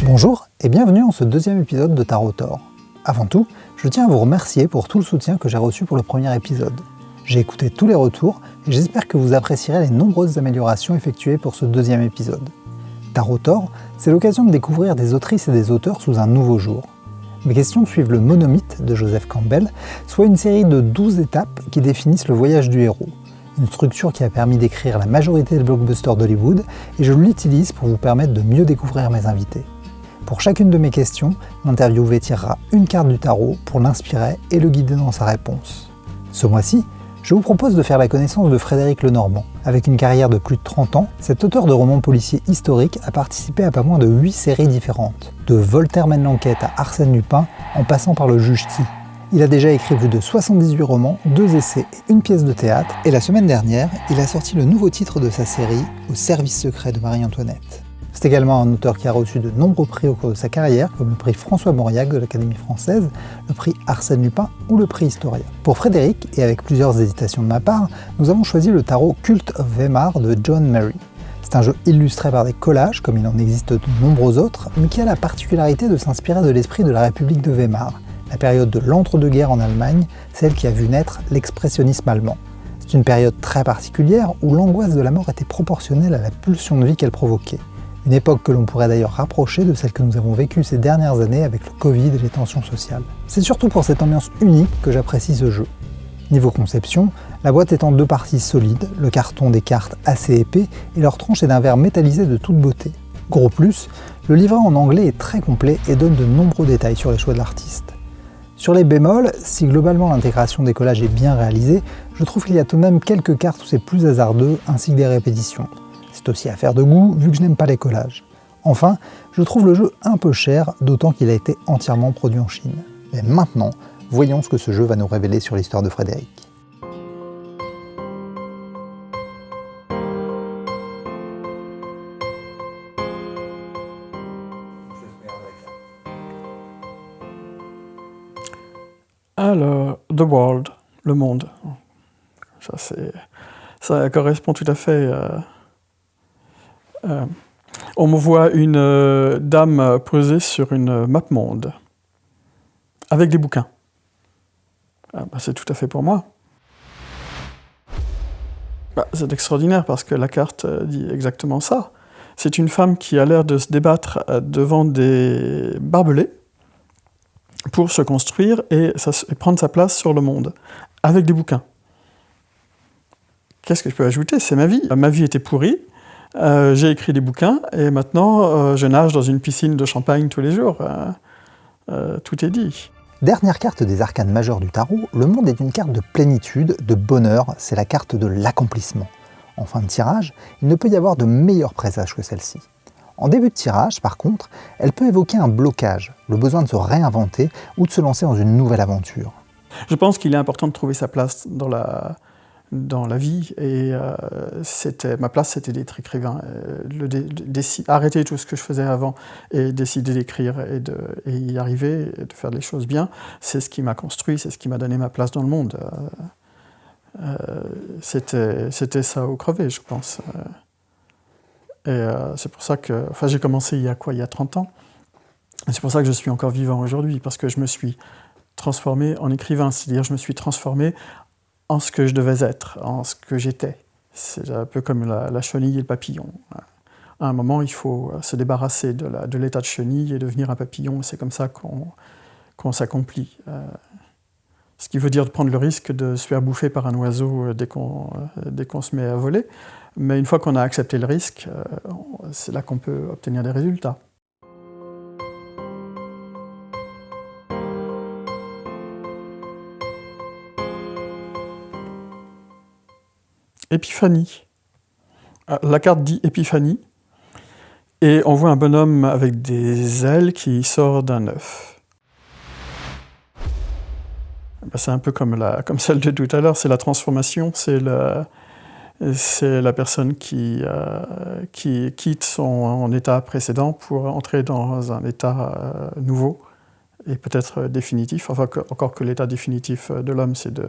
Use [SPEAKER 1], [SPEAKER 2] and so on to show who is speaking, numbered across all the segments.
[SPEAKER 1] Bonjour et bienvenue en ce deuxième épisode de Tarot Tor. Avant tout, je tiens à vous remercier pour tout le soutien que j'ai reçu pour le premier épisode. J'ai écouté tous les retours et j'espère que vous apprécierez les nombreuses améliorations effectuées pour ce deuxième épisode. Tarot Tor, c'est l'occasion de découvrir des autrices et des auteurs sous un nouveau jour. Mes questions suivent le monomythe de Joseph Campbell, soit une série de 12 étapes qui définissent le voyage du héros. Une structure qui a permis d'écrire la majorité des blockbusters d'Hollywood et je l'utilise pour vous permettre de mieux découvrir mes invités. Pour chacune de mes questions, l'interviewé tirera une carte du tarot pour l'inspirer et le guider dans sa réponse. Ce mois-ci, je vous propose de faire la connaissance de Frédéric Lenormand. Avec une carrière de plus de 30 ans, cet auteur de romans policiers historiques a participé à pas moins de 8 séries différentes. De Voltaire mène l'enquête à Arsène Lupin, en passant par le juge T. Il a déjà écrit plus de 78 romans, 2 essais et une pièce de théâtre, et la semaine dernière, il a sorti le nouveau titre de sa série, Au service secret de Marie-Antoinette. C'est également un auteur qui a reçu de nombreux prix au cours de sa carrière, comme le prix François Mauriac de l'Académie française, le prix Arsène Lupin ou le prix Historia. Pour Frédéric, et avec plusieurs hésitations de ma part, nous avons choisi le tarot Cult of Weimar de John Murray. C'est un jeu illustré par des collages, comme il en existe de nombreux autres, mais qui a la particularité de s'inspirer de l'esprit de la République de Weimar, la période de l'entre-deux-guerres en Allemagne, celle qui a vu naître l'expressionnisme allemand. C'est une période très particulière où l'angoisse de la mort était proportionnelle à la pulsion de vie qu'elle provoquait. Une époque que l'on pourrait d'ailleurs rapprocher de celle que nous avons vécue ces dernières années avec le Covid et les tensions sociales. C'est surtout pour cette ambiance unique que j'apprécie ce jeu. Niveau conception, la boîte est en 2 parties solides, le carton des cartes assez épais et leur tranche est d'un verre métallisé de toute beauté. Gros plus, le livret en anglais est très complet et donne de nombreux détails sur les choix de l'artiste. Sur les bémols, si globalement l'intégration des collages est bien réalisée, je trouve qu'il y a tout de même quelques cartes où c'est plus hasardeux ainsi que des répétitions. C'est aussi affaire de goût, vu que je n'aime pas les collages. Enfin, je trouve le jeu un peu cher, d'autant qu'il a été entièrement produit en Chine. Mais maintenant, voyons ce que ce jeu va nous révéler sur l'histoire de Frédéric.
[SPEAKER 2] Alors, The World, le monde. Ça correspond tout à fait. On me voit une dame posée sur une map monde, avec des bouquins. C'est tout à fait pour moi. C'est extraordinaire parce que la carte dit exactement ça. C'est une femme qui a l'air de se débattre devant des barbelés pour se construire et prendre sa place sur le monde, avec des bouquins. Qu'est-ce que je peux ajouter? C'est ma vie. Ma vie était pourrie. J'ai écrit des bouquins et maintenant je nage dans une piscine de champagne tous les jours. Tout est dit.
[SPEAKER 1] Dernière carte des arcanes majeures du tarot, le monde est une carte de plénitude, de bonheur, c'est la carte de l'accomplissement. En fin de tirage, il ne peut y avoir de meilleur présage que celle-ci. En début de tirage, par contre, elle peut évoquer un blocage, le besoin de se réinventer ou de se lancer dans une nouvelle aventure.
[SPEAKER 2] Je pense qu'il est important de trouver sa place dans la vie, et ma place c'était d'être écrivain, arrêter tout ce que je faisais avant et décider d'écrire et y arriver, et de faire les choses bien, c'est ce qui m'a construit, c'est ce qui m'a donné ma place dans le monde. C'était ça au crevé, je pense. Et c'est pour ça que, j'ai commencé il y a 30 ans, et c'est pour ça que je suis encore vivant aujourd'hui, parce que je me suis transformé en écrivain, c'est-à-dire je me suis transformé en ce que je devais être, en ce que j'étais. C'est un peu comme la chenille et le papillon. À un moment, il faut se débarrasser de l'état de chenille et devenir un papillon. C'est comme ça qu'on s'accomplit. Ce qui veut dire de prendre le risque de se faire bouffer par un oiseau dès qu'on se met à voler. Mais une fois qu'on a accepté le risque, c'est là qu'on peut obtenir des résultats. Épiphanie. La carte dit Épiphanie, et on voit un bonhomme avec des ailes qui sort d'un œuf. C'est un peu comme celle de tout à l'heure, c'est la transformation, c'est la personne qui quitte son état précédent pour entrer dans un état nouveau, et peut-être définitif, encore que l'état définitif de l'homme, c'est de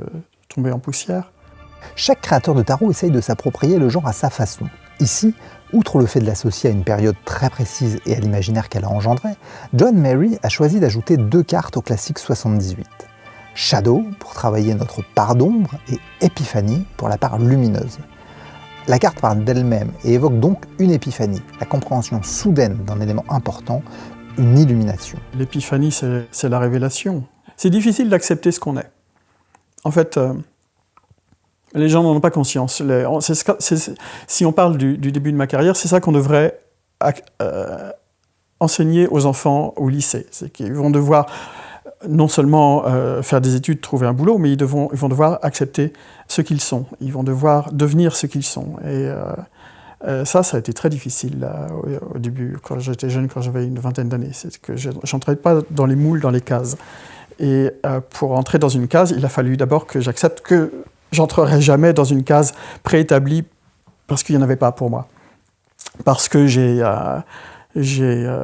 [SPEAKER 2] tomber en poussière.
[SPEAKER 1] Chaque créateur de tarot essaye de s'approprier le genre à sa façon. Ici, outre le fait de l'associer à une période très précise et à l'imaginaire qu'elle a engendré, John Mary a choisi d'ajouter 2 cartes au classique 78. Shadow pour travailler notre part d'ombre et Épiphanie pour la part lumineuse. La carte parle d'elle-même et évoque donc une épiphanie, la compréhension soudaine d'un élément important, une illumination.
[SPEAKER 2] L'épiphanie, c'est la révélation. C'est difficile d'accepter ce qu'on est. En fait, les gens n'en ont pas conscience. Si on parle du début de ma carrière, c'est ça qu'on devrait enseigner aux enfants au lycée. C'est qu'ils vont devoir non seulement faire des études, trouver un boulot, mais ils vont devoir accepter ce qu'ils sont. Ils vont devoir devenir ce qu'ils sont. Et ça a été très difficile là, au début, quand j'étais jeune, quand j'avais une vingtaine d'années. C'est que je n'entrais pas dans les moules, dans les cases. Et pour entrer dans une case, il a fallu d'abord que j'accepte que j'entrerai jamais dans une case préétablie parce qu'il n'y en avait pas pour moi. Parce que je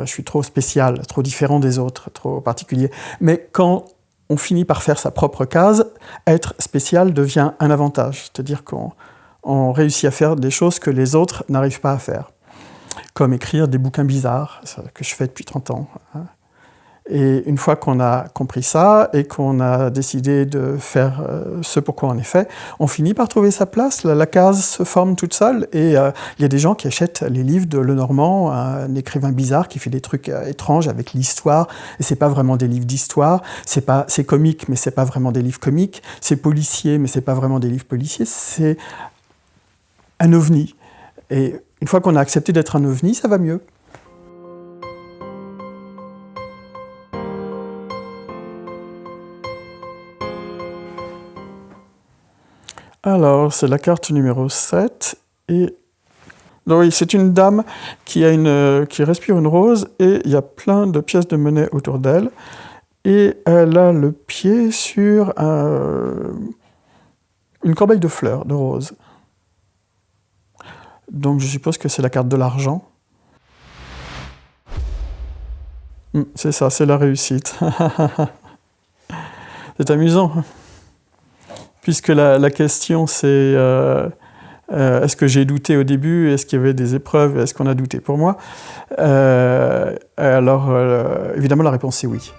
[SPEAKER 2] suis trop spécial, trop différent des autres, trop particulier. Mais quand on finit par faire sa propre case, être spécial devient un avantage. C'est-à-dire qu'on réussit à faire des choses que les autres n'arrivent pas à faire. Comme écrire des bouquins bizarres, que je fais depuis 30 ans. Et une fois qu'on a compris ça et qu'on a décidé de faire ce pourquoi on est fait, on finit par trouver sa place. La case se forme toute seule et il y a des gens qui achètent les livres de Lenormand, un écrivain bizarre qui fait des trucs étranges avec l'histoire. Et c'est pas vraiment des livres d'histoire. C'est comique, mais c'est pas vraiment des livres comiques. C'est policier, mais c'est pas vraiment des livres policiers. C'est un ovni. Et une fois qu'on a accepté d'être un ovni, ça va mieux. Alors, c'est la carte numéro 7, et donc, oui, c'est une dame qui respire une rose, et il y a plein de pièces de monnaie autour d'elle, et elle a le pied sur une corbeille de fleurs, de roses. Donc je suppose que c'est la carte de l'argent. C'est ça, c'est la réussite. C'est amusant. Puisque la question c'est est-ce que j'ai douté au début, est-ce qu'il y avait des épreuves, est-ce qu'on a douté pour moi évidemment la réponse est oui.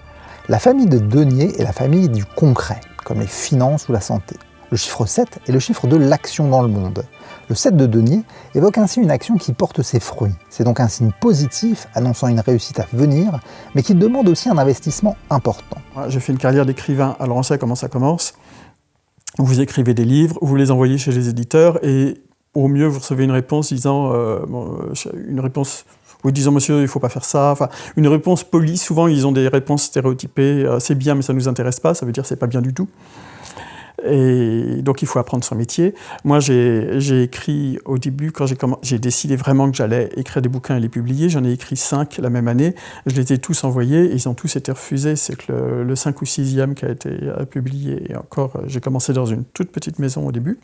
[SPEAKER 1] La famille de denier est la famille du concret, comme les finances ou la santé. Le chiffre 7 est le chiffre de l'action dans le monde. Le 7 de denier évoque ainsi une action qui porte ses fruits. C'est donc un signe positif annonçant une réussite à venir, mais qui demande aussi un investissement important.
[SPEAKER 2] J'ai fait une carrière d'écrivain, alors on sait comment ça commence. Vous écrivez des livres, vous les envoyez chez les éditeurs et au mieux vous recevez une réponse disant disant monsieur il ne faut pas faire ça, enfin une réponse polie. Souvent ils ont des réponses stéréotypées, c'est bien mais ça ne nous intéresse pas, ça veut dire c'est pas bien du tout. Et donc il faut apprendre son métier. Moi j'ai écrit au début, quand j'ai décidé vraiment que j'allais écrire des bouquins et les publier, j'en ai écrit 5 la même année, je les ai tous envoyés et ils ont tous été refusés. C'est que le 5 ou 6e qui a été publié, et encore j'ai commencé dans une toute petite maison au début.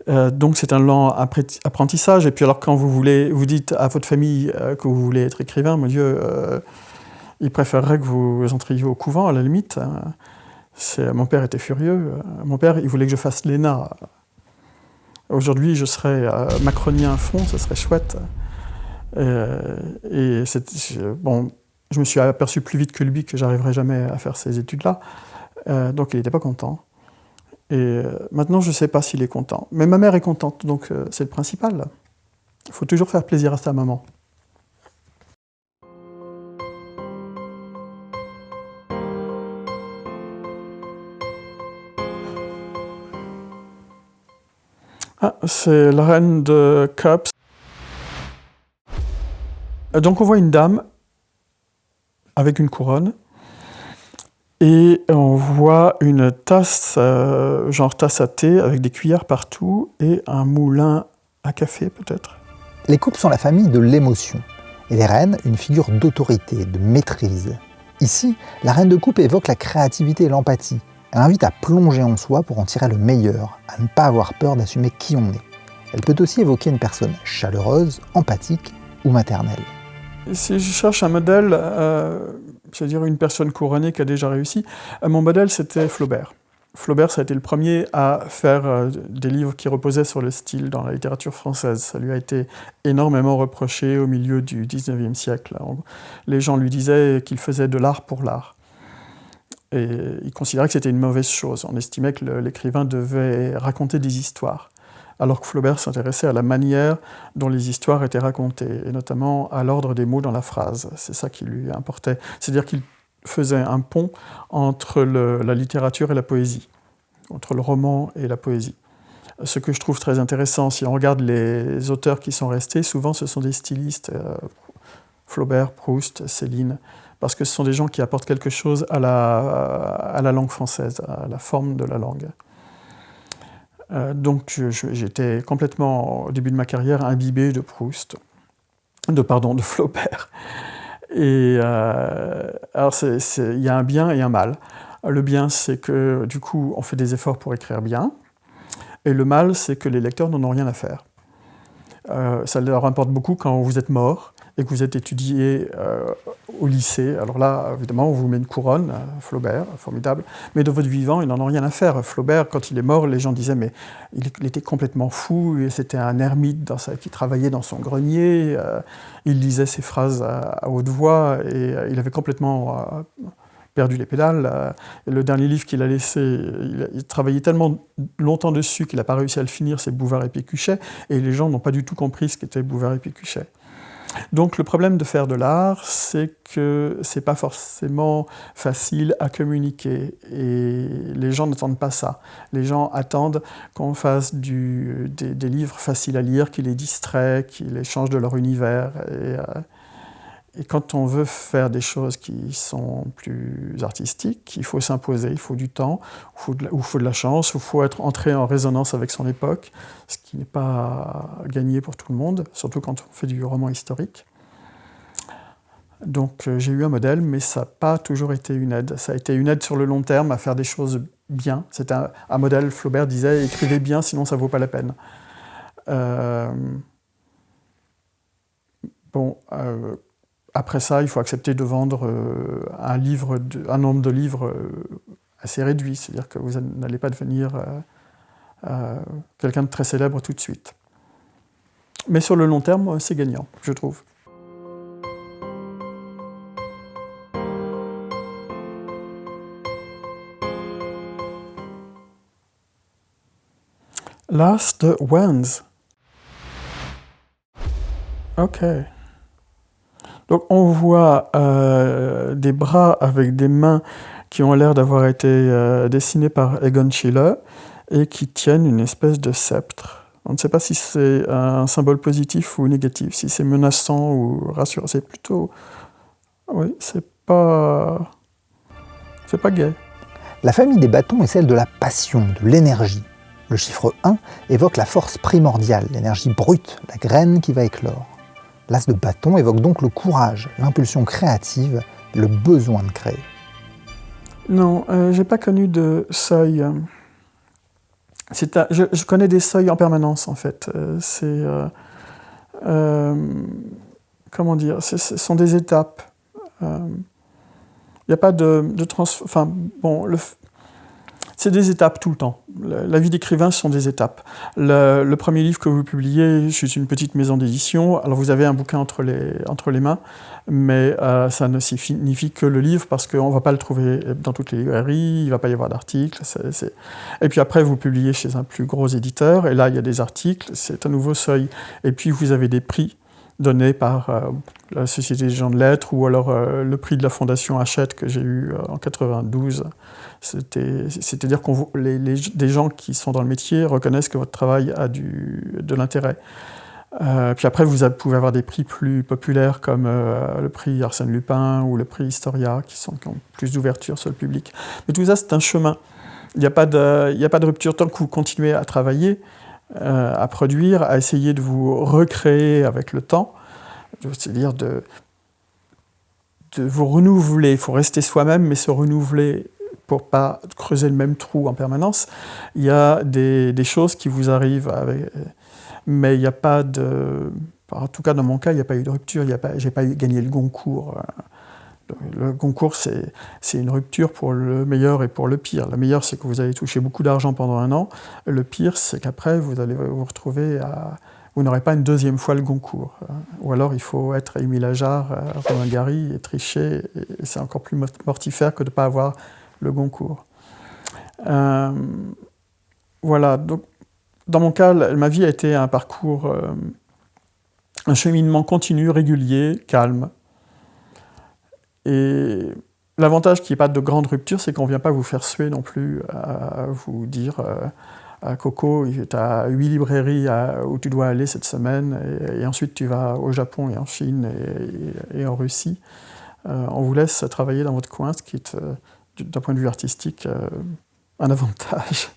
[SPEAKER 2] Donc c'est un lent apprentissage. Et puis alors quand vous dites à votre famille que vous voulez être écrivain, mon Dieu, ils préféreraient que vous entriez au couvent à la limite. Mon père était furieux. Mon père, il voulait que je fasse l'ENA. Aujourd'hui, je serais macronien à fond, ce serait chouette. Je me suis aperçu plus vite que lui que j'arriverais jamais à faire ces études-là. Donc il n'était pas content. Et maintenant, je ne sais pas s'il est content. Mais ma mère est contente, donc c'est le principal. Il faut toujours faire plaisir à sa maman. C'est la reine de Cups. Donc on voit une dame avec une couronne et on voit une tasse, genre tasse à thé avec des cuillères partout et un moulin à café peut-être.
[SPEAKER 1] Les coupes sont la famille de l'émotion et les reines une figure d'autorité, de maîtrise. Ici, la reine de coupe évoque la créativité et l'empathie. Elle invite à plonger en soi pour en tirer le meilleur, à ne pas avoir peur d'assumer qui on est. Elle peut aussi évoquer une personne chaleureuse, empathique ou maternelle.
[SPEAKER 2] Si je cherche un modèle, c'est-à-dire une personne couronnée qui a déjà réussi, mon modèle c'était Flaubert. Flaubert, ça a été le premier à faire des livres qui reposaient sur le style dans la littérature française. Ça lui a été énormément reproché au milieu du XIXe siècle. Les gens lui disaient qu'il faisait de l'art pour l'art. Et il considérait que c'était une mauvaise chose. On estimait que l'écrivain devait raconter des histoires, alors que Flaubert s'intéressait à la manière dont les histoires étaient racontées, et notamment à l'ordre des mots dans la phrase. C'est ça qui lui importait. C'est-à-dire qu'il faisait un pont entre la littérature et la poésie, entre le roman et la poésie. Ce que je trouve très intéressant, si on regarde les auteurs qui sont restés, souvent ce sont des stylistes, Flaubert, Proust, Céline, parce que ce sont des gens qui apportent quelque chose à la langue française, à la forme de la langue. Donc j'étais complètement, au début de ma carrière, imbibé de Proust, de Flaubert. Et alors il y a un bien et un mal. Le bien, c'est que du coup, on fait des efforts pour écrire bien, et le mal, c'est que les lecteurs n'en ont rien à faire. Ça leur importe beaucoup quand vous êtes mort et que vous êtes étudié au lycée. Alors là, évidemment, on vous met une couronne, Flaubert, formidable, mais de votre vivant, ils n'en ont rien à faire. Flaubert, quand il est mort, les gens disaient mais il était complètement fou, et c'était un ermite qui travaillait dans son grenier, il lisait ses phrases à haute voix, et il avait complètement perdu les pédales. Le dernier livre qu'il a laissé, il travaillait tellement longtemps dessus qu'il n'a pas réussi à le finir, c'est Bouvard et Pécuchet, et les gens n'ont pas du tout compris ce qu'était Bouvard et Pécuchet. Donc le problème de faire de l'art, c'est que c'est pas forcément facile à communiquer, et les gens n'attendent pas ça. Les gens attendent qu'on fasse des livres faciles à lire, qui les distraient, qui les changent de leur univers. Et quand on veut faire des choses qui sont plus artistiques, il faut s'imposer, il faut du temps, il faut de la chance, il faut entrer en résonance avec son époque, ce qui n'est pas gagné pour tout le monde, surtout quand on fait du roman historique. Donc j'ai eu un modèle, mais ça n'a pas toujours été une aide. Ça a été une aide sur le long terme à faire des choses bien. C'était un modèle, Flaubert disait « écrivez bien, sinon ça ne vaut pas la peine ». Après ça, il faut accepter de vendre un nombre de livres assez réduit, c'est-à-dire que vous n'allez pas devenir quelqu'un de très célèbre tout de suite. Mais sur le long terme, c'est gagnant, je trouve. Last Wands. Ok. Donc on voit des bras avec des mains qui ont l'air d'avoir été dessinés par Egon Schiele et qui tiennent une espèce de sceptre. On ne sait pas si c'est un symbole positif ou négatif, si c'est menaçant ou rassurant. C'est plutôt... Oui, c'est pas gai.
[SPEAKER 1] La famille des bâtons est celle de la passion, de l'énergie. Le chiffre 1 évoque la force primordiale, l'énergie brute, la graine qui va éclore. L'as de bâton évoque donc le courage, l'impulsion créative, le besoin de créer.
[SPEAKER 2] Non, j'ai pas connu de seuil. Je connais des seuils en permanence, en fait. Comment dire, ce sont des étapes. Il n'y a pas c'est des étapes tout le temps. La vie d'écrivain, ce sont des étapes. Le premier livre que vous publiez, je suis une petite maison d'édition, alors vous avez un bouquin entre les mains, mais ça ne signifie que le livre, parce qu'on ne va pas le trouver dans toutes les librairies, il ne va pas y avoir d'articles. Et puis après, vous publiez chez un plus gros éditeur, et là, il y a des articles, c'est un nouveau seuil. Et puis, vous avez des prix donnés par la Société des gens de lettres, ou alors le prix de la Fondation Hachette que j'ai eu en 92. C'est-à-dire que des gens qui sont dans le métier reconnaissent que votre travail a de l'intérêt. Puis après, vous pouvez avoir des prix plus populaires comme le prix Arsène Lupin ou le prix Historia, qui ont plus d'ouverture sur le public. Mais tout ça, c'est un chemin. Il n'y a pas de rupture tant que vous continuez à travailler, à produire, à essayer de vous recréer avec le temps, c'est-à-dire de vous renouveler. Il faut rester soi-même, mais se renouveler pour ne pas creuser le même trou en permanence. Il y a des choses qui vous arrivent, mais il n'y a pas de... En tout cas, dans mon cas, il n'y a pas eu de rupture. Je n'ai pas gagné le Goncourt Le concours, c'est une rupture pour le meilleur et pour le pire. Le meilleur, c'est que vous allez toucher beaucoup d'argent pendant 1 an. Le pire, c'est qu'après, vous allez vous retrouver à... Vous n'aurez pas une deuxième fois le Goncourt. Ou alors, il faut être Émile Ajar, Romain Gary et tricher. Et c'est encore plus mortifère que de ne pas avoir le Goncourt. Voilà. Donc, dans mon cas, ma vie a été un parcours, un cheminement continu, régulier, calme. Et l'avantage qu'il n'y ait pas de grande rupture, c'est qu'on ne vient pas vous faire suer non plus à vous dire Coco, tu as 8 librairies où tu dois aller cette semaine, et ensuite tu vas au Japon et en Chine et en Russie. On vous laisse travailler dans votre coin, ce qui est, d'un point de vue artistique, un avantage.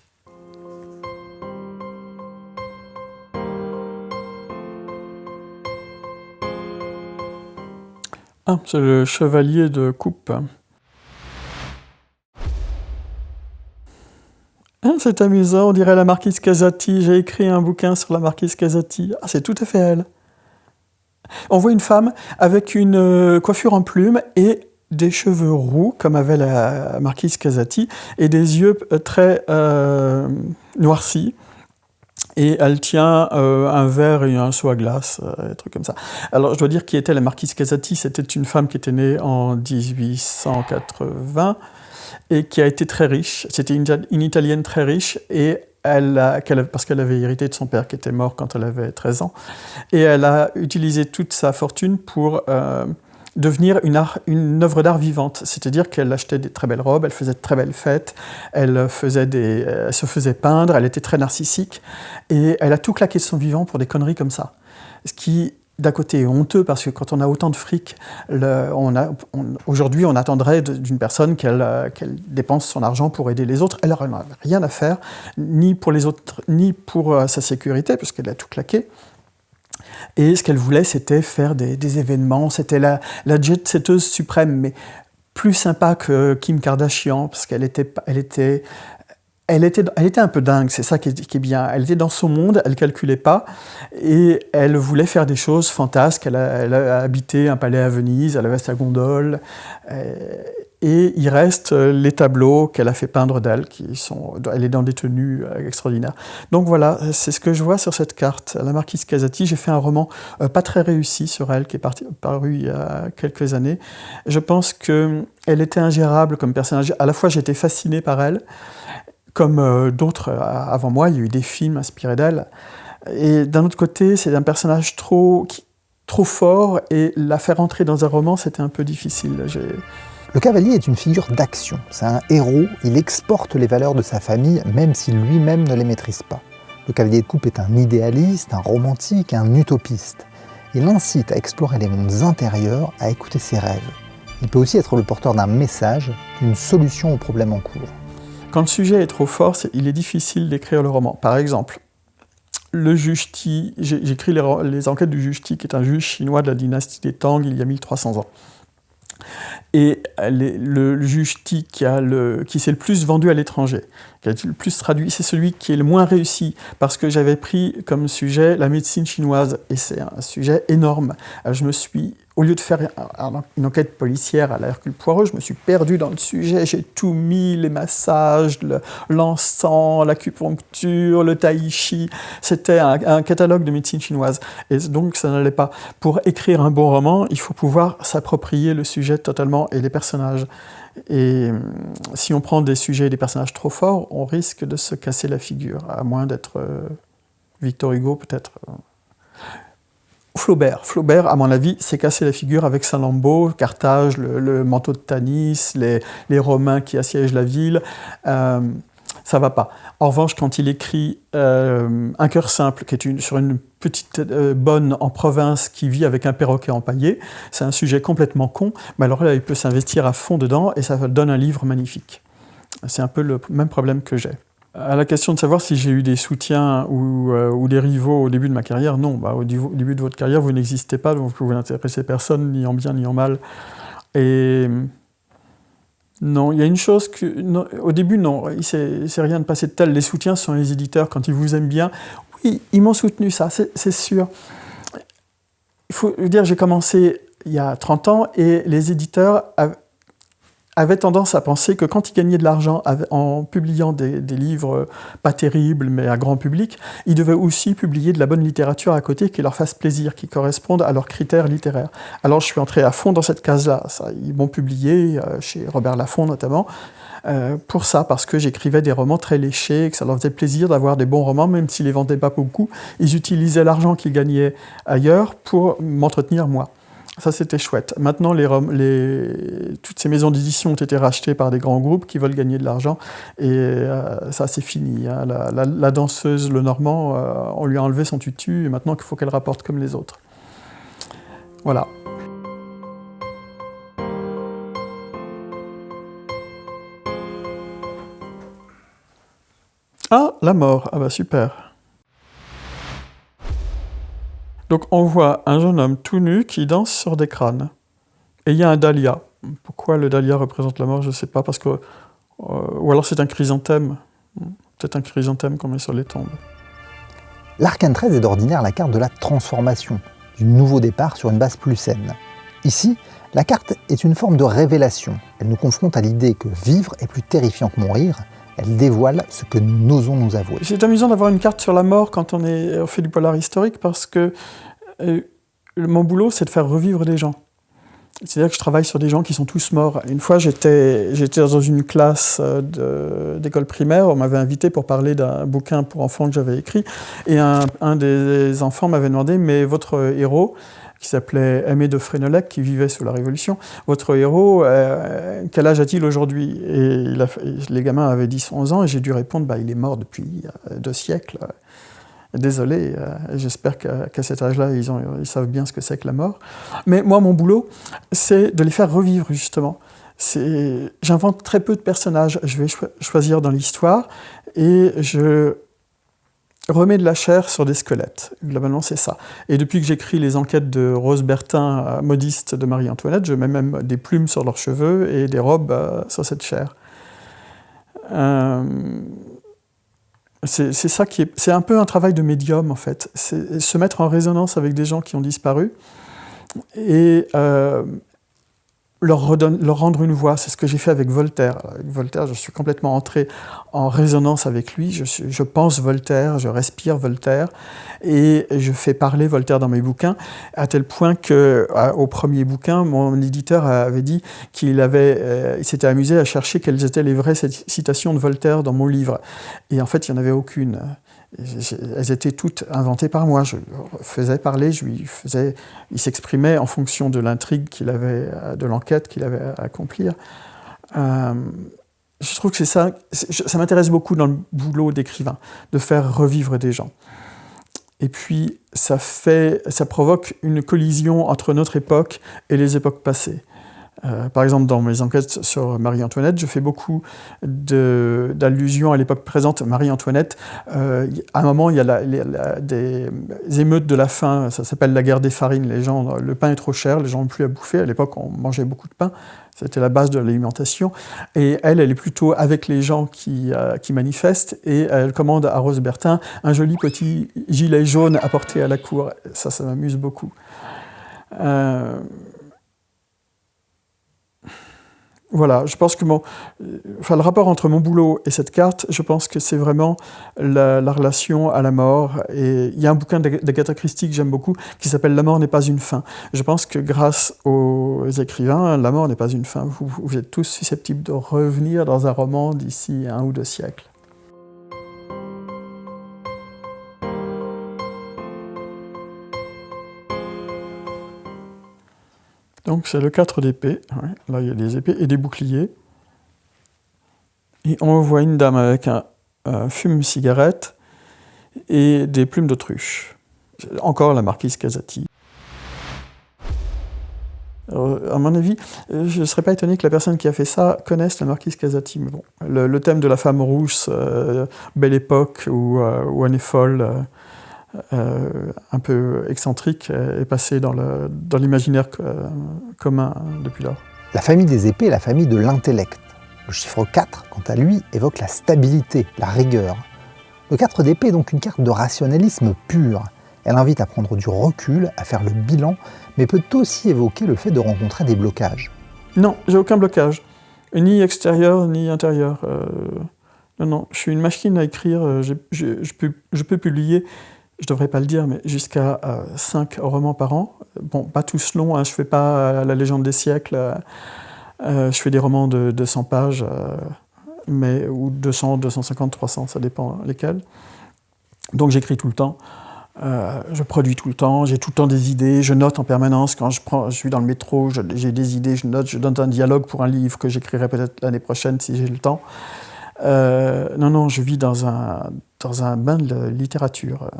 [SPEAKER 2] C'est le chevalier de coupe. C'est amusant, on dirait la marquise Casati. J'ai écrit un bouquin sur la marquise Casati. C'est tout à fait elle. On voit une femme avec une coiffure en plumes et des cheveux roux, comme avait la marquise Casati, et des yeux très noircis. Et elle tient un verre et un seau à glace, des trucs comme ça. Alors, je dois dire qui était la marquise Casati. C'était une femme qui était née en 1880 et qui a été très riche. C'était une Italienne très riche, et parce qu'elle avait hérité de son père qui était mort quand elle avait 13 ans. Et elle a utilisé toute sa fortune pour devenir une œuvre d'art vivante. C'est-à-dire qu'elle achetait des très belles robes, elle faisait de très belles fêtes, elle se faisait peindre, elle était très narcissique, et elle a tout claqué de son vivant pour des conneries comme ça. Ce qui, d'un côté, est honteux, parce que quand on a autant de fric, aujourd'hui, on attendrait d'une personne qu'elle dépense son argent pour aider les autres. Elle n'en a rien à faire, ni pour les autres, ni pour sa sécurité, parce qu'elle a tout claqué. Et ce qu'elle voulait, c'était faire des événements. C'était la jet-setteuse suprême, mais plus sympa que Kim Kardashian, parce qu'elle était un peu dingue, c'est ça qui est bien. Elle était dans son monde, elle ne calculait pas, et elle voulait faire des choses fantasques. Elle a habité un palais à Venise, elle avait sa gondole, et il reste les tableaux qu'elle a fait peindre d'elle, elle est dans des tenues extraordinaires. Donc voilà, c'est ce que je vois sur cette carte, la marquise Casati. J'ai fait un roman pas très réussi sur elle, qui est paru il y a quelques années. Je pense qu'elle était ingérable comme personnage. À la fois, j'étais fasciné par elle, comme d'autres avant moi, il y a eu des films inspirés d'elle. Et d'un autre côté, c'est un personnage trop fort, et la faire entrer dans un roman, c'était un peu difficile.
[SPEAKER 1] Le cavalier est une figure d'action. C'est un héros, il exporte les valeurs de sa famille, même si lui-même ne les maîtrise pas. Le cavalier de coupe est un idéaliste, un romantique, un utopiste. Il incite à explorer les mondes intérieurs, à écouter ses rêves. Il peut aussi être le porteur d'un message, d'une solution aux problèmes en cours.
[SPEAKER 2] Quand le sujet est trop fort, il est difficile d'écrire le roman. Par exemple, le juge Ti, j'écris les enquêtes du juge Ti, qui est un juge chinois de la dynastie des Tang, il y a 1300 ans. Et le juge Ti qui s'est le plus vendu à l'étranger, qui a été le plus traduit, c'est celui qui est le moins réussi, parce que j'avais pris comme sujet la médecine chinoise, et c'est un sujet énorme. Je me suis, au lieu de faire une enquête policière à la Hercule Poirot, je me suis perdu dans le sujet, j'ai tout mis, les massages, l'encens, l'acupuncture, le tai chi, c'était un catalogue de médecine chinoise, et donc ça n'allait pas. Pour écrire un bon roman, il faut pouvoir s'approprier le sujet totalement et les personnages. Et si on prend des sujets et des personnages trop forts, on risque de se casser la figure, à moins d'être Victor Hugo, peut-être. Flaubert, à mon avis, s'est cassé la figure avec Salammbô, Carthage, le manteau de Tanis, les Romains qui assiègent la ville. Ça va pas. En revanche, quand il écrit Un cœur simple, qui est sur une petite bonne en province qui vit avec un perroquet empaillé, c'est un sujet complètement con, mais alors là, il peut s'investir à fond dedans et ça donne un livre magnifique. C'est un peu le même problème que j'ai. À la question de savoir si j'ai eu des soutiens ou des rivaux au début de ma carrière, non. Au début de votre carrière, vous n'existez pas, donc vous n'intéressez personne, ni en bien ni en mal. Et non, il y a une chose que... Non, au début, non, c'est rien de passer de tel. Les soutiens sont les éditeurs, quand ils vous aiment bien. Oui, ils m'ont soutenu, ça, c'est sûr. Il faut dire, j'ai commencé il y a 30 ans, et les éditeurs avaient tendance à penser que quand ils gagnaient de l'argent en publiant des livres pas terribles, mais à grand public, ils devaient aussi publier de la bonne littérature à côté qui leur fasse plaisir, qui corresponde à leurs critères littéraires. Alors je suis entré à fond dans cette case-là. Ils m'ont publié, chez Robert Laffont notamment, pour ça, parce que j'écrivais des romans très léchés, que ça leur faisait plaisir d'avoir des bons romans, même s'ils ne les vendaient pas beaucoup. Ils utilisaient l'argent qu'ils gagnaient ailleurs pour m'entretenir moi. Ça, c'était chouette. Maintenant, toutes ces maisons d'édition ont été rachetées par des grands groupes qui veulent gagner de l'argent, et ça, c'est fini. Hein. La danseuse Lenormand, on lui a enlevé son tutu, et maintenant il faut qu'elle rapporte comme les autres. Voilà. Ah, la mort. Ah bah super. Donc on voit un jeune homme tout nu qui danse sur des crânes. Et il y a un dahlia. Pourquoi le dahlia représente la mort, je ne sais pas, parce que... ou alors c'est un chrysanthème. Peut-être un chrysanthème qu'on met sur les tombes.
[SPEAKER 1] L'arcane 13 est d'ordinaire la carte de la transformation, du nouveau départ sur une base plus saine. Ici, la carte est une forme de révélation. Elle nous confronte à l'idée que vivre est plus terrifiant que mourir. Elle dévoile ce que nous n'osons nous avouer.
[SPEAKER 2] C'est amusant d'avoir une carte sur la mort quand on fait du polar historique, parce que mon boulot, c'est de faire revivre des gens. C'est-à-dire que je travaille sur des gens qui sont tous morts. Une fois, j'étais dans une classe d'école primaire, on m'avait invité pour parler d'un bouquin pour enfants que j'avais écrit, et un des enfants m'avait demandé « Mais votre héros », qui s'appelait Aimé de Frénelec, qui vivait sous la Révolution, « Votre héros, quel âge a-t-il aujourd'hui » Et les gamins avaient 10-11 ans, et j'ai dû répondre « Il est mort depuis 2 siècles ». Désolé, j'espère qu'à cet âge-là, ils savent bien ce que c'est que la mort. Mais moi, mon boulot, c'est de les faire revivre, justement. J'invente très peu de personnages. Je vais choisir dans l'histoire et je remets de la chair sur des squelettes. Globalement, c'est ça. Et depuis que j'écris les enquêtes de Rose Bertin, modiste de Marie-Antoinette, je mets même des plumes sur leurs cheveux et des robes sur cette chair. C'est un peu un travail de médium, en fait. C'est se mettre en résonance avec des gens qui ont disparu et leur rendre une voix. C'est ce que j'ai fait avec Voltaire. Avec Voltaire, je suis complètement entré en résonance avec lui. Je pense Voltaire, je respire Voltaire, et je fais parler Voltaire dans mes bouquins, à tel point qu'au premier bouquin, mon éditeur avait dit qu'il s'était amusé à chercher quelles étaient les vraies citations de Voltaire dans mon livre. Et en fait, il n'y en avait aucune. Elles étaient toutes inventées par moi. Je faisais parler, il s'exprimait en fonction de l'intrigue de l'enquête qu'il avait à accomplir. Je trouve que ça m'intéresse beaucoup dans le boulot d'écrivain, de faire revivre des gens. Et puis, ça provoque une collision entre notre époque et les époques passées. Par exemple, dans mes enquêtes sur Marie-Antoinette, je fais beaucoup d'allusions à l'époque présente. Marie-Antoinette, à un moment, il y a des émeutes de la faim, ça s'appelle la guerre des farines. Le pain est trop cher, les gens n'ont plus à bouffer. À l'époque, on mangeait beaucoup de pain, c'était la base de l'alimentation. Et elle est plutôt avec les gens qui manifestent, et elle commande à Rose Bertin un joli petit gilet jaune à porter à la cour. Ça m'amuse beaucoup. Voilà, je pense que le rapport entre mon boulot et cette carte, je pense que c'est vraiment la relation à la mort. Et il y a un bouquin d'Agatha Christie que j'aime beaucoup qui s'appelle « La mort n'est pas une fin ». Je pense que grâce aux écrivains, la mort n'est pas une fin. Vous êtes tous susceptibles de revenir dans un roman d'ici 1 ou 2 siècles. Donc c'est le 4 d'épée, ouais. Là il y a des épées et des boucliers. Et on voit une dame avec un fume-cigarette et des plumes d'autruche. Encore la marquise Casati. À mon avis, je ne serais pas étonné que la personne qui a fait ça connaisse la marquise Casati. Mais bon, le thème de la femme rousse, Belle Époque ou Anne est folle, un peu excentrique, est passé dans l'imaginaire commun depuis lors.
[SPEAKER 1] La famille des épées est la famille de l'intellect. Le chiffre 4, quant à lui, évoque la stabilité, la rigueur. Le 4 d'épée est donc une carte de rationalisme pur. Elle invite à prendre du recul, à faire le bilan, mais peut aussi évoquer le fait de rencontrer des blocages.
[SPEAKER 2] Non, j'ai aucun blocage, ni extérieur ni intérieur. Non, je suis une machine à écrire, je peux publier, je devrais pas le dire, mais jusqu'à 5 romans par an. Bon, pas tous longs, hein, je fais pas la légende des siècles, je fais des romans de 200 pages, ou 200, 250, 300, ça dépend lesquels. Donc j'écris tout le temps. Je produis tout le temps, j'ai tout le temps des idées, je note en permanence. Quand je suis dans le métro, j'ai des idées, je note, je donne un dialogue pour un livre que j'écrirai peut-être l'année prochaine si j'ai le temps. Non, je vis dans un bain de littérature.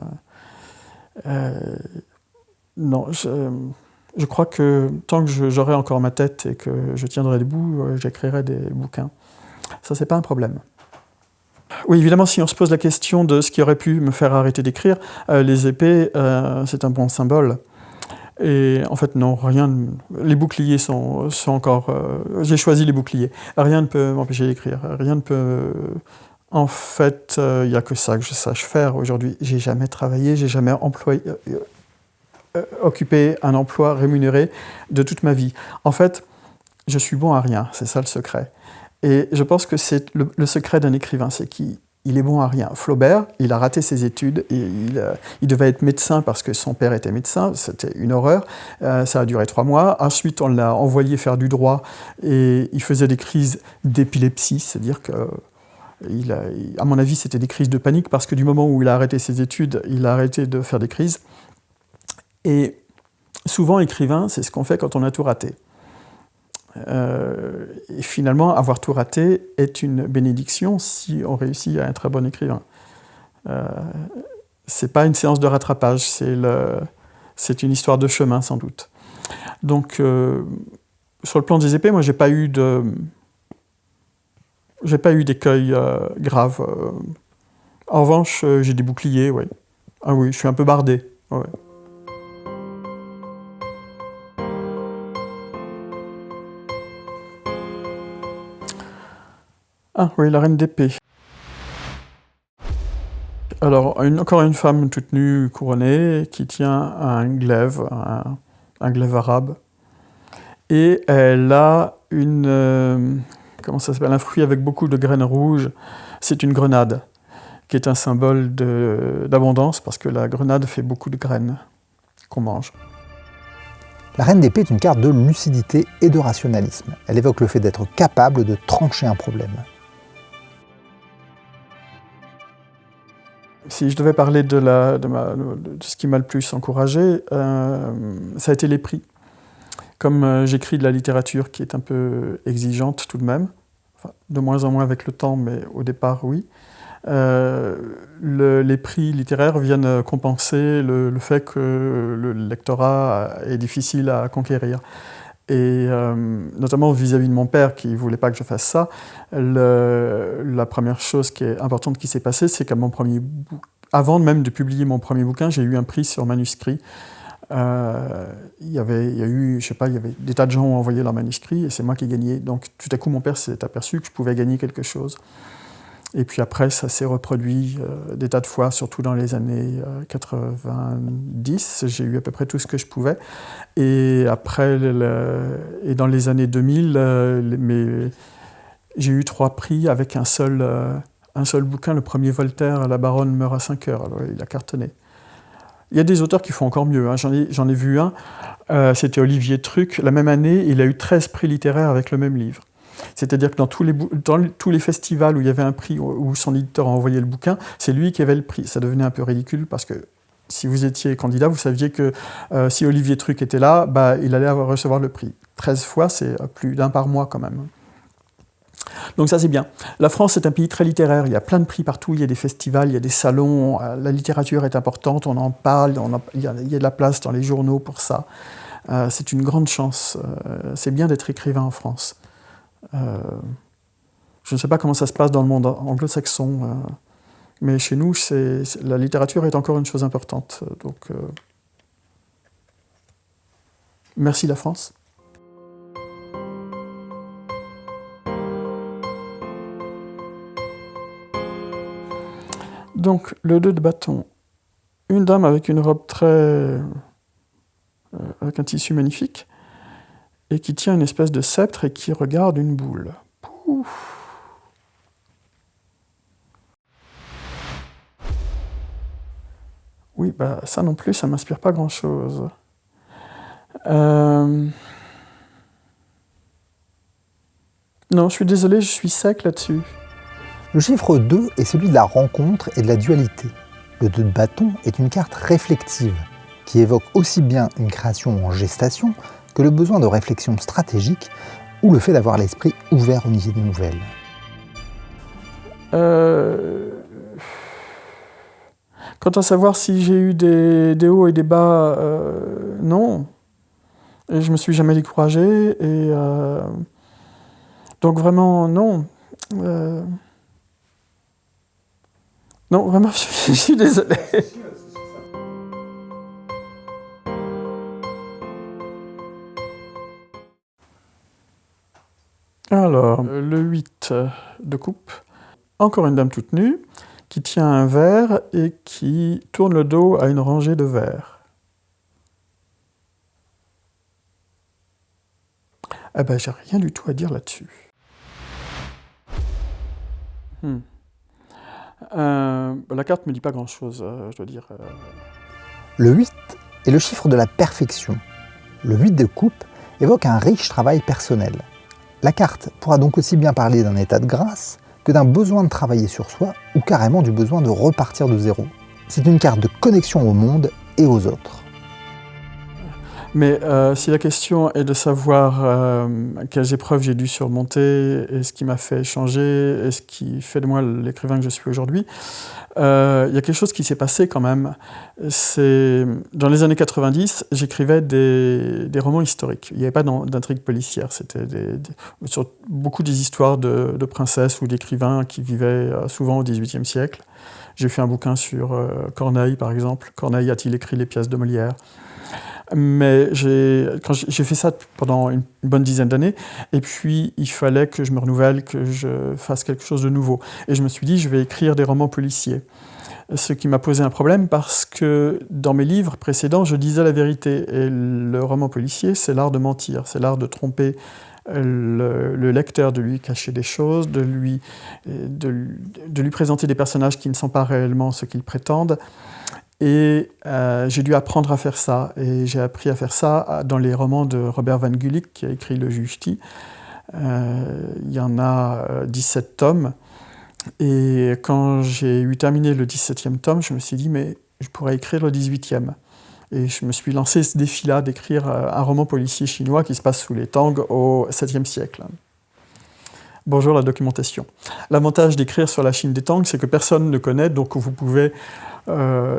[SPEAKER 2] Non, je crois que tant que j'aurai encore ma tête et que je tiendrai debout, j'écrirai des bouquins. Ça, c'est pas un problème. Oui, évidemment, si on se pose la question de ce qui aurait pu me faire arrêter d'écrire, les épées, c'est un bon symbole. Et en fait, non, rien. Les boucliers sont encore. J'ai choisi les boucliers. Rien ne peut m'empêcher d'écrire. Rien ne peut. En fait, il n'y a que ça que je sache faire aujourd'hui. J'ai jamais travaillé, j'ai jamais occupé un emploi rémunéré de toute ma vie. En fait, je suis bon à rien. C'est ça le secret. Et je pense que c'est le secret d'un écrivain, c'est qu'il est bon à rien. Flaubert, il a raté ses études, et il devait être médecin parce que son père était médecin, c'était une horreur, ça a duré 3 mois. Ensuite, on l'a envoyé faire du droit et il faisait des crises d'épilepsie, c'est-à-dire que, à mon avis, c'était des crises de panique parce que du moment où il a arrêté ses études, il a arrêté de faire des crises. Et souvent, écrivain, c'est ce qu'on fait quand on a tout raté. Et finalement, avoir tout raté est une bénédiction si on réussit à être un très bon écrivain. C'est pas une séance de rattrapage, c'est une histoire de chemin sans doute. Donc, sur le plan des épées, moi, j'ai pas eu d'écueil grave. En revanche, j'ai des boucliers, oui. Ah oui, je suis un peu bardé. Ouais. Ah oui, la reine d'épée. Alors, encore une femme toute nue, couronnée, qui tient un glaive, un glaive arabe. Et elle a comment ça s'appelle, un fruit avec beaucoup de graines rouges. C'est une grenade, qui est un symbole d'abondance, parce que la grenade fait beaucoup de graines qu'on mange.
[SPEAKER 1] La reine d'épée est une carte de lucidité et de rationalisme. Elle évoque le fait d'être capable de trancher un problème.
[SPEAKER 2] Si je devais parler de ce qui m'a le plus encouragé, ça a été les prix. Comme j'écris de la littérature qui est un peu exigeante tout de même, enfin, de moins en moins avec le temps, mais au départ, oui, les prix littéraires viennent compenser le fait que le lectorat est difficile à conquérir. Et notamment vis-à-vis de mon père qui ne voulait pas que je fasse ça, la première chose qui est importante qui s'est passée, c'est qu'à avant même de publier mon premier bouquin, j'ai eu un prix sur manuscrit. Il y avait des tas de gens ont envoyé leurs manuscrits et c'est moi qui ai gagné. Donc tout à coup, mon père s'est aperçu que je pouvais gagner quelque chose. Et puis après, ça s'est reproduit des tas de fois, surtout dans les années 90. J'ai eu à peu près tout ce que je pouvais. Et après, et dans les années 2000, j'ai eu 3 prix avec un seul bouquin. Le premier, Voltaire, La Baronne meurt à 5 heures. Alors, il a cartonné. Il y a des auteurs qui font encore mieux. Hein. J'en ai vu un, c'était Olivier Truc. La même année, il a eu 13 prix littéraires avec le même livre. C'est-à-dire que dans tous les festivals où il y avait un prix, où son éditeur a envoyé le bouquin, c'est lui qui avait le prix. Ça devenait un peu ridicule parce que si vous étiez candidat, vous saviez que si Olivier Truc était là, il allait recevoir le prix. 13 fois, c'est plus d'1 par mois quand même. Donc ça, c'est bien. La France est un pays très littéraire. Il y a plein de prix partout. Il y a des festivals, il y a des salons. La littérature est importante. On en parle. Il y a de la place dans les journaux pour ça. C'est une grande chance. C'est bien d'être écrivain en France. Je ne sais pas comment ça se passe dans le monde anglo-saxon, mais chez nous, la littérature est encore une chose importante. Donc, merci la France. Donc, le 2 de bâton. Une dame avec une robe très avec un tissu magnifique, et qui tient une espèce de sceptre et qui regarde une boule. Pouf. Oui, bah ça non plus, ça m'inspire pas grand-chose. Non, je suis désolé, je suis sec là-dessus.
[SPEAKER 1] Le chiffre 2 est celui de la rencontre et de la dualité. Le 2 de bâton est une carte réflexive, qui évoque aussi bien une création en gestation que le besoin de réflexion stratégique ou le fait d'avoir l'esprit ouvert aux idées nouvelles.
[SPEAKER 2] Quant à savoir si j'ai eu des hauts et des bas, non. Et je me suis jamais découragé, et donc vraiment, non. Non, vraiment, je suis désolé. Alors, le 8 de coupe, encore une dame toute nue, qui tient un verre et qui tourne le dos à une rangée de verres. Eh ben, j'ai rien du tout à dire là-dessus. La carte me dit pas grand-chose, je dois dire.
[SPEAKER 1] Le 8 est le chiffre de la perfection. Le 8 de coupe évoque un riche travail personnel. La carte pourra donc aussi bien parler d'un état de grâce que d'un besoin de travailler sur soi ou carrément du besoin de repartir de zéro. C'est une carte de connexion au monde et aux autres.
[SPEAKER 2] Mais si la question est de savoir quelles épreuves j'ai dû surmonter, et ce qui m'a fait changer, et ce qui fait de moi l'écrivain que je suis aujourd'hui, il y a quelque chose qui s'est passé quand même. C'est dans les années 90, j'écrivais des romans historiques. Il n'y avait pas d'intrigue policière. C'était sur beaucoup des histoires de princesses ou d'écrivains qui vivaient souvent au XVIIIe siècle. J'ai fait un bouquin sur Corneille, par exemple. Corneille a-t-il écrit les pièces de Molière ? Mais j'ai fait ça pendant une bonne dizaine d'années, et puis il fallait que je me renouvelle, que je fasse quelque chose de nouveau. Et je me suis dit, je vais écrire des romans policiers. Ce qui m'a posé un problème parce que dans mes livres précédents, je disais la vérité. Et le roman policier, c'est l'art de mentir, c'est l'art de tromper le lecteur, de lui cacher des choses, de lui présenter des personnages qui ne sont pas réellement ce qu'ils prétendent. Et j'ai dû apprendre à faire ça. Et j'ai appris à faire ça dans les romans de Robert Van Gulik, qui a écrit Le Juge T. Il y en a 17 tomes. Et quand j'ai eu terminé le 17e tome, je me suis dit, mais je pourrais écrire le 18e. Et je me suis lancé ce défi-là d'écrire un roman policier chinois qui se passe sous les Tang au 7e siècle. Bonjour la documentation. L'avantage d'écrire sur la Chine des Tang, c'est que personne ne connaît, donc vous pouvez...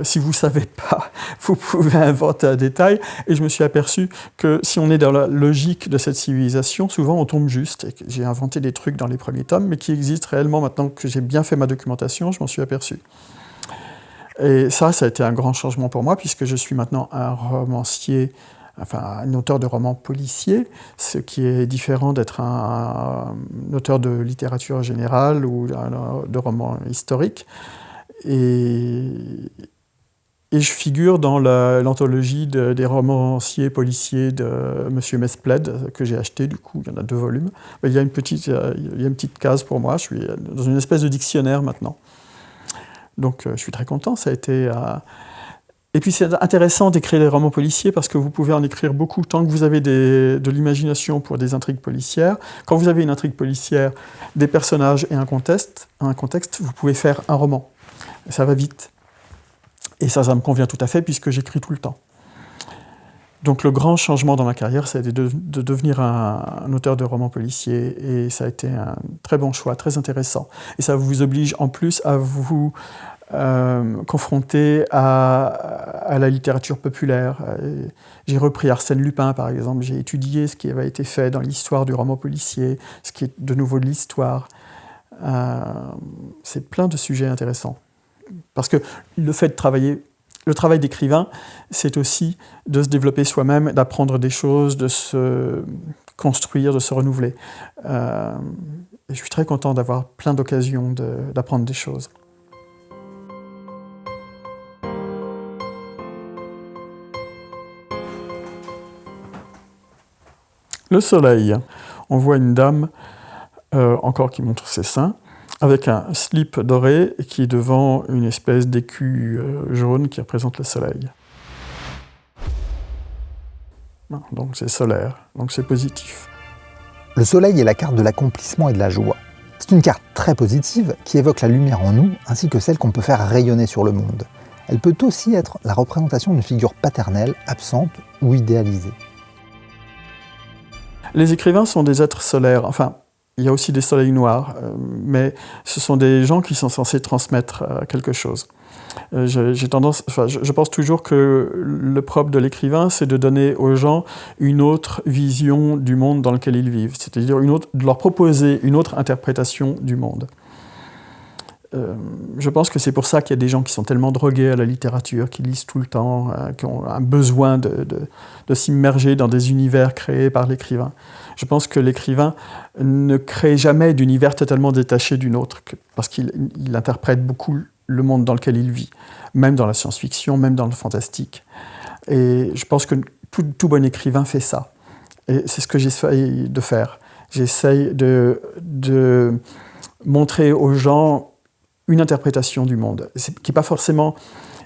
[SPEAKER 2] si vous ne savez pas, vous pouvez inventer un détail. Et je me suis aperçu que si on est dans la logique de cette civilisation, souvent on tombe juste. Et j'ai inventé des trucs dans les premiers tomes, mais qui existent réellement maintenant que j'ai bien fait ma documentation, je m'en suis aperçu. Et ça a été un grand changement pour moi, puisque je suis maintenant un romancier, enfin un auteur de romans policiers, ce qui est différent d'être un auteur de littérature générale ou de romans historiques. Et je figure dans l'anthologie des romanciers policiers de M. Mesplède, que j'ai acheté, du coup, il y en a 2 volumes. Il y a une petite case pour moi, je suis dans une espèce de dictionnaire maintenant. Donc je suis très content, ça a été... Et puis c'est intéressant d'écrire des romans policiers parce que vous pouvez en écrire beaucoup tant que vous avez de l'imagination pour des intrigues policières. Quand vous avez une intrigue policière, des personnages et un contexte, vous pouvez faire un roman. Ça va vite. Et ça me convient tout à fait puisque j'écris tout le temps. Donc le grand changement dans ma carrière, ça a été de devenir un auteur de romans policiers, et ça a été un très bon choix, très intéressant. Et ça vous oblige en plus à vous confronter à la littérature populaire. J'ai repris Arsène Lupin, par exemple, j'ai étudié ce qui avait été fait dans l'histoire du roman policier, ce qui est de nouveau de l'histoire. C'est plein de sujets intéressants. Parce que le fait de travailler, le travail d'écrivain, c'est aussi de se développer soi-même, d'apprendre des choses, de se construire, de se renouveler. Et je suis très content d'avoir plein d'occasions d'apprendre des choses. Le soleil. On voit une dame, encore qui montre ses seins, avec un slip doré qui est devant une espèce d'écu jaune qui représente le soleil. Donc c'est solaire, donc c'est positif.
[SPEAKER 1] Le soleil est la carte de l'accomplissement et de la joie. C'est une carte très positive qui évoque la lumière en nous ainsi que celle qu'on peut faire rayonner sur le monde. Elle peut aussi être la représentation d'une figure paternelle, absente ou idéalisée.
[SPEAKER 2] Les écrivains sont des êtres solaires, enfin, il y a aussi des soleils noirs, mais ce sont des gens qui sont censés transmettre quelque chose. Je pense toujours que le propre de l'écrivain, c'est de donner aux gens une autre vision du monde dans lequel ils vivent, c'est-à-dire de leur proposer une autre interprétation du monde. Je pense que c'est pour ça qu'il y a des gens qui sont tellement drogués à la littérature, qui lisent tout le temps, qui ont un besoin de s'immerger dans des univers créés par l'écrivain. Je pense que l'écrivain ne crée jamais d'univers totalement détaché d'une autre, parce qu'il interprète beaucoup le monde dans lequel il vit, même dans la science-fiction, même dans le fantastique. Et je pense que tout bon écrivain fait ça. Et c'est ce que j'essaye de faire. J'essaye de montrer aux gens une interprétation du monde, qui est pas forcément...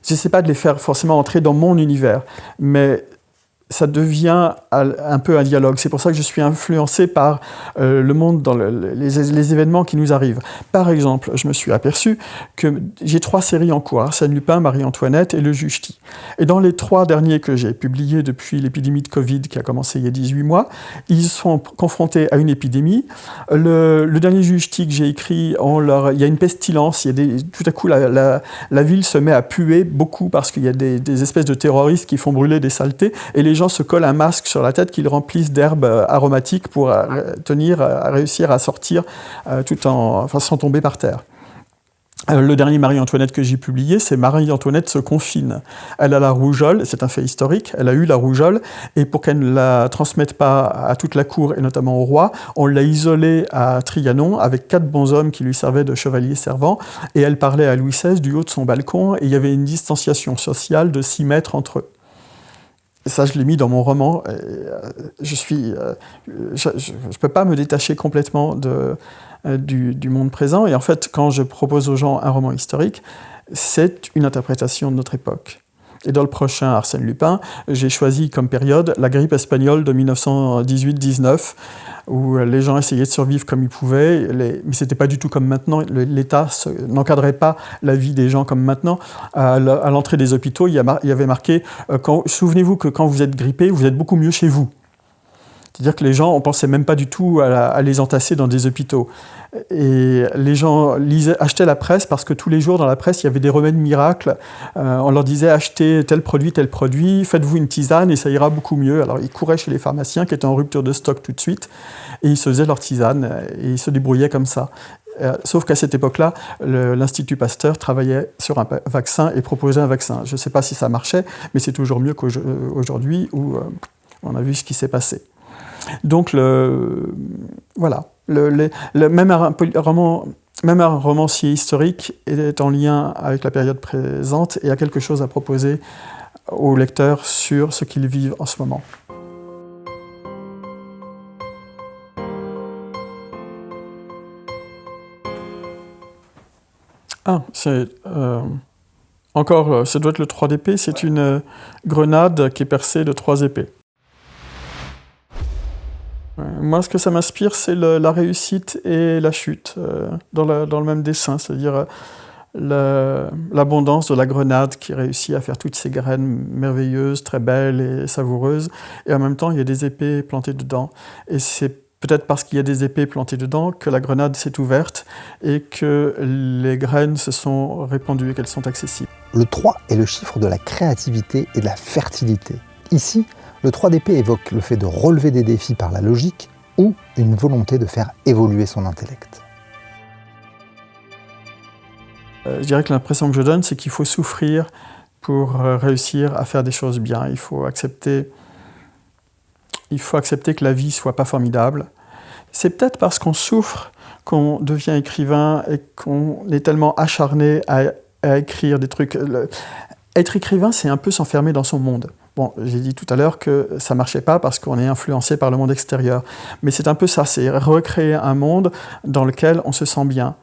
[SPEAKER 2] J'essaie pas de les faire forcément entrer dans mon univers, mais ça devient un peu un dialogue. C'est pour ça que je suis influencé par le monde, dans les événements qui nous arrivent. Par exemple, je me suis aperçu que j'ai 3 séries en cours, Arsène Lupin, Marie-Antoinette et Le Juge-T. Et dans les 3 derniers que j'ai publiés depuis l'épidémie de Covid qui a commencé il y a 18 mois, ils sont confrontés à une épidémie. Le dernier Juge-T que j'ai écrit, il y a une pestilence, tout à coup la ville se met à puer beaucoup parce qu'il y a des espèces de terroristes qui font brûler des saletés, et les gens se collent un masque sur la tête qu'ils remplissent d'herbes aromatiques pour réussir à sortir sans tomber par terre. Le dernier Marie-Antoinette que j'ai publié, c'est Marie-Antoinette se confine. Elle a la rougeole, c'est un fait historique, elle a eu la rougeole, et pour qu'elle ne la transmette pas à toute la cour, et notamment au roi, on l'a isolée à Trianon avec 4 bonshommes qui lui servaient de chevaliers servants, et elle parlait à Louis XVI du haut de son balcon, et il y avait une distanciation sociale de 6 mètres entre eux. Et ça, je l'ai mis dans mon roman. Je ne peux pas me détacher complètement du monde présent. Et en fait, quand je propose aux gens un roman historique, c'est une interprétation de notre époque. Et dans le prochain Arsène Lupin, j'ai choisi comme période la grippe espagnole de 1918-19, où les gens essayaient de survivre comme ils pouvaient, mais c'était pas du tout comme maintenant. L'État n'encadrait pas la vie des gens comme maintenant. À l'entrée des hôpitaux, il y avait marqué souvenez-vous que quand vous êtes grippé, vous êtes beaucoup mieux chez vous. C'est-à-dire que les gens, on ne pensait même pas du tout à les entasser dans des hôpitaux. Et les gens achetaient la presse parce que tous les jours dans la presse, il y avait des remèdes miracles. On leur disait achetez tel produit, faites-vous une tisane et ça ira beaucoup mieux. Alors ils couraient chez les pharmaciens qui étaient en rupture de stock tout de suite et ils se faisaient leur tisane et ils se débrouillaient comme ça. Sauf qu'à cette époque-là, l'Institut Pasteur travaillait sur un vaccin et proposait un vaccin. Je ne sais pas si ça marchait, mais c'est toujours mieux qu'aujourd'hui où on a vu ce qui s'est passé. Donc, voilà. Même un romancier historique est en lien avec la période présente et a quelque chose à proposer aux lecteurs sur ce qu'ils vivent en ce moment. Encore, ça doit être le 3 d'épée, c'est une grenade qui est percée de 3 épées. Moi, ce que ça m'inspire, c'est la réussite et la chute dans le même dessin, c'est-à-dire l'abondance de la grenade qui réussit à faire toutes ces graines merveilleuses, très belles et savoureuses, et en même temps, il y a des épées plantées dedans. Et c'est peut-être parce qu'il y a des épées plantées dedans que la grenade s'est ouverte et que les graines se sont répandues et qu'elles sont accessibles.
[SPEAKER 1] Le 3 est le chiffre de la créativité et de la fertilité. Ici, le 3 d'épée évoque le fait de relever des défis par la logique ou une volonté de faire évoluer son intellect.
[SPEAKER 2] Je dirais que l'impression que je donne, c'est qu'il faut souffrir pour réussir à faire des choses bien. Il faut accepter que la vie soit pas formidable. C'est peut-être parce qu'on souffre qu'on devient écrivain et qu'on est tellement acharné à écrire des trucs. Être écrivain, c'est un peu s'enfermer dans son monde. Bon, j'ai dit tout à l'heure que ça ne marchait pas parce qu'on est influencé par le monde extérieur. Mais c'est un peu ça, c'est recréer un monde dans lequel on se sent bien.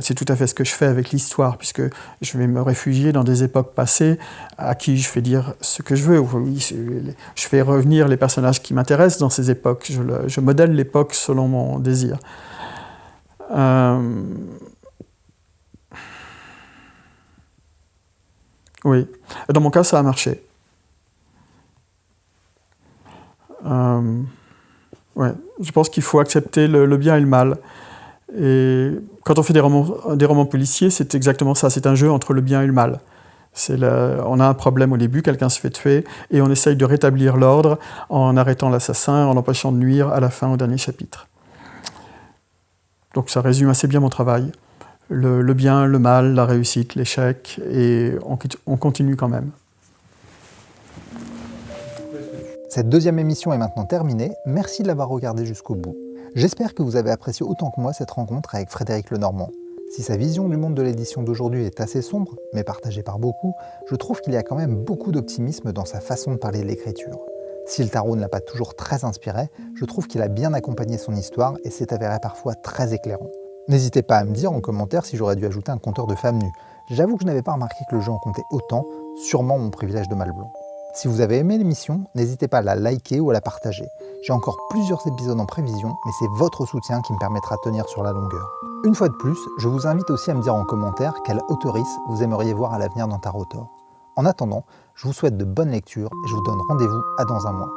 [SPEAKER 2] C'est tout à fait ce que je fais avec l'histoire, puisque je vais me réfugier dans des époques passées à qui je fais dire ce que je veux. Oui, je fais revenir les personnages qui m'intéressent dans ces époques. Je modèle l'époque selon mon désir. Oui. Dans mon cas, ça a marché. Ouais. Je pense qu'il faut accepter le bien et le mal. Et quand on fait des romans policiers, c'est exactement ça. C'est un jeu entre le bien et le mal. On a un problème au début, quelqu'un se fait tuer, et on essaye de rétablir l'ordre en arrêtant l'assassin, en l'empêchant de nuire à la fin, au dernier chapitre. Donc ça résume assez bien mon travail. Le bien, le mal, la réussite, l'échec, et on continue quand même.
[SPEAKER 1] Cette deuxième émission est maintenant terminée. Merci de l'avoir regardée jusqu'au bout. J'espère que vous avez apprécié autant que moi cette rencontre avec Frédéric Lenormand. Si sa vision du monde de l'édition d'aujourd'hui est assez sombre, mais partagée par beaucoup, je trouve qu'il y a quand même beaucoup d'optimisme dans sa façon de parler de l'écriture. Si le tarot ne l'a pas toujours très inspiré, je trouve qu'il a bien accompagné son histoire et s'est avéré parfois très éclairant. N'hésitez pas à me dire en commentaire si j'aurais dû ajouter un compteur de femmes nues. J'avoue que je n'avais pas remarqué que le jeu en comptait autant, sûrement mon privilège de mâle blanc. Si vous avez aimé l'émission, n'hésitez pas à la liker ou à la partager. J'ai encore plusieurs épisodes en prévision, mais c'est votre soutien qui me permettra de tenir sur la longueur. Une fois de plus, je vous invite aussi à me dire en commentaire quelle auteurice vous aimeriez voir à l'avenir dans Tarot Tor. En attendant, je vous souhaite de bonnes lectures et je vous donne rendez-vous à dans un mois.